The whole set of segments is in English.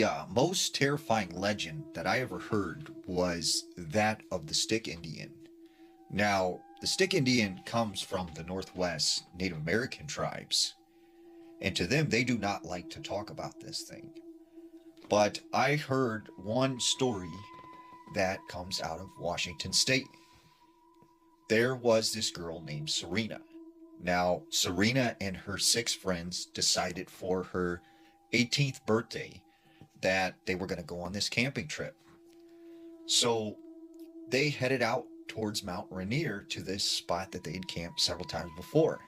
Yeah, most terrifying legend that I ever heard was that of the Stick Indian. Now, the Stick Indian comes from the Northwest Native American tribes, and to them, they do not like to talk about this thing. But I heard one story that comes out of Washington State. There was this girl named Serena. Now, Serena and her six friends decided for her 18th birthday that they were going to go on this camping trip. So they headed out towards Mount Rainier to this spot that they had camped several times before.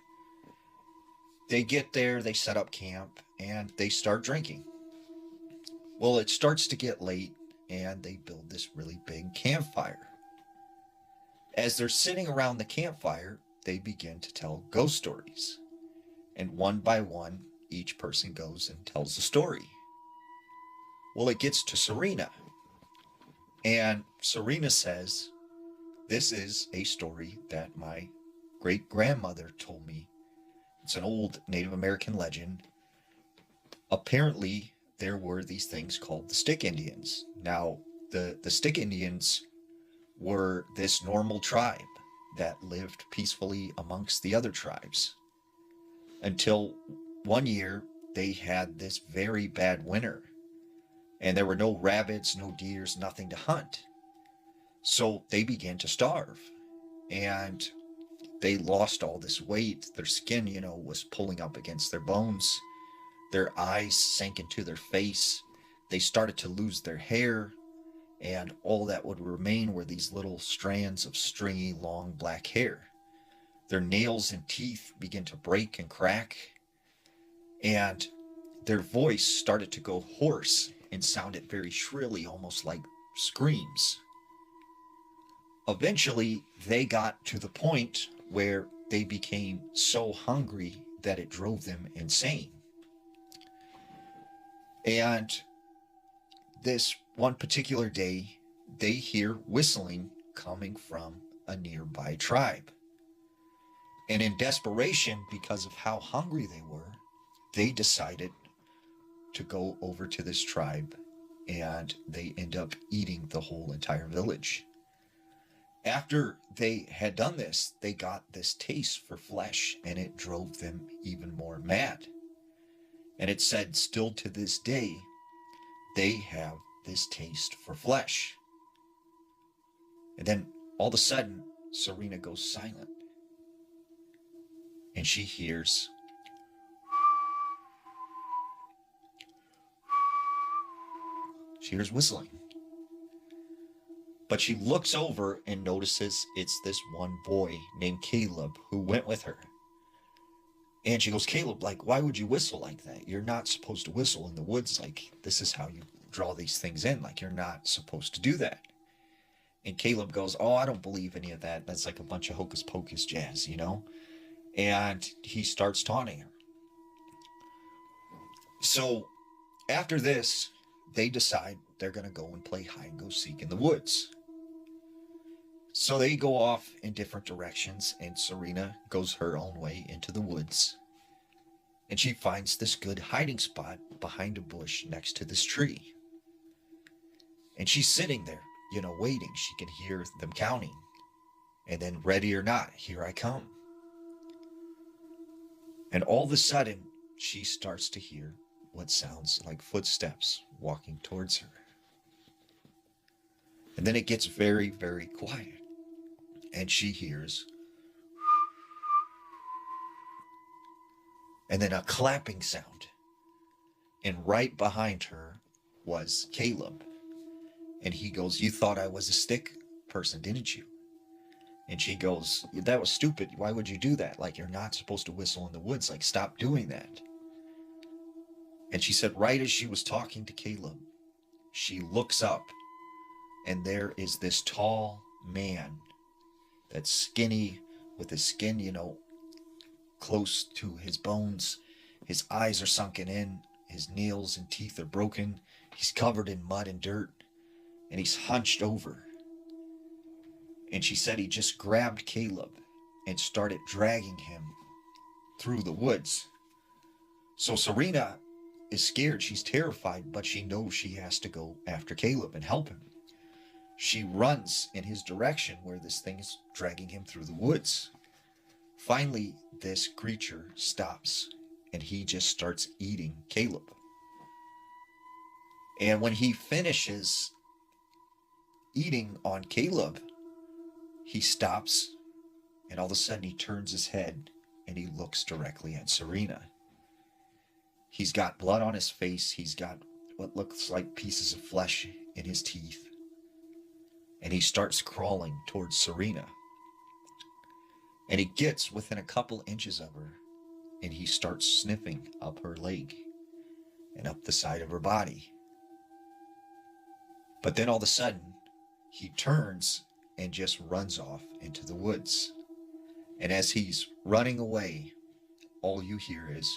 They get there, they set up camp, and they start drinking. Well, it starts to get late, and they build this really big campfire. As they're sitting around the campfire, they begin to tell ghost stories. And one by one, each person goes and tells a story. Well, it gets to Serena. And Serena says, "This is a story that my great grandmother told me. It's an old Native American legend. Apparently, there were these things called the Stick Indians. Now, the Stick Indians were this normal tribe that lived peacefully amongst the other tribes until one year they had this very bad winter, and there were no rabbits, no deers, nothing to hunt. So they began to starve, and they lost all this weight. Their skin, was pulling up against their bones. Their eyes sank into their face. They started to lose their hair, and all that would remain were these little strands of stringy, long black hair. Their nails and teeth began to break and crack, and their voice started to go hoarse and sounded very shrilly, almost like screams. Eventually, they got to the point where they became so hungry that it drove them insane. And this one particular day, they hear whistling coming from a nearby tribe. And in desperation, because of how hungry they were, they decided to go over to this tribe, and they end up eating the whole entire village. After they had done this, they got this taste for flesh, and it drove them even more mad. And it said, still to this day, they have this taste for flesh. And then all of a sudden, Serena goes silent, and she hears whistling. But she looks over and notices it's this one boy named Caleb who went with her. And she goes, "Caleb, why would you whistle like that? You're not supposed to whistle in the woods. This is how you draw these things in. You're not supposed to do that." And Caleb goes, "Oh, I don't believe any of that. That's like a bunch of hocus pocus jazz, And he starts taunting her. So after this, they decide they're going to go and play hide and go seek in the woods. So they go off in different directions, and Serena goes her own way into the woods. And she finds this good hiding spot behind a bush next to this tree. And she's sitting there, waiting. She can hear them counting. And then, ready or not, here I come. And all of a sudden, she starts to hear what sounds like footsteps walking towards her. And then it gets very, very quiet. And she hears, and then a clapping sound. And right behind her was Caleb. And he goes, "You thought I was a stick person, didn't you?" And she goes, "That was stupid. Why would you do that? You're not supposed to whistle in the woods. Stop doing that." And she said, right as she was talking to Caleb, she looks up, and there is this tall man that's skinny, with his skin, close to his bones. His eyes are sunken in. His nails and teeth are broken. He's covered in mud and dirt, and he's hunched over. And she said he just grabbed Caleb and started dragging him through the woods. So Serena is scared. She's terrified, but she knows she has to go after Caleb and help him. She runs in his direction where this thing is dragging him through the woods. Finally, this creature stops and he just starts eating Caleb. And when he finishes eating on Caleb, he stops and all of a sudden he turns his head and he looks directly at Serena. He's got blood on his face. He's got what looks like pieces of flesh in his teeth. And he starts crawling towards Serena. And he gets within a couple inches of her and he starts sniffing up her leg and up the side of her body. But then all of a sudden, he turns and just runs off into the woods. And as he's running away, all you hear is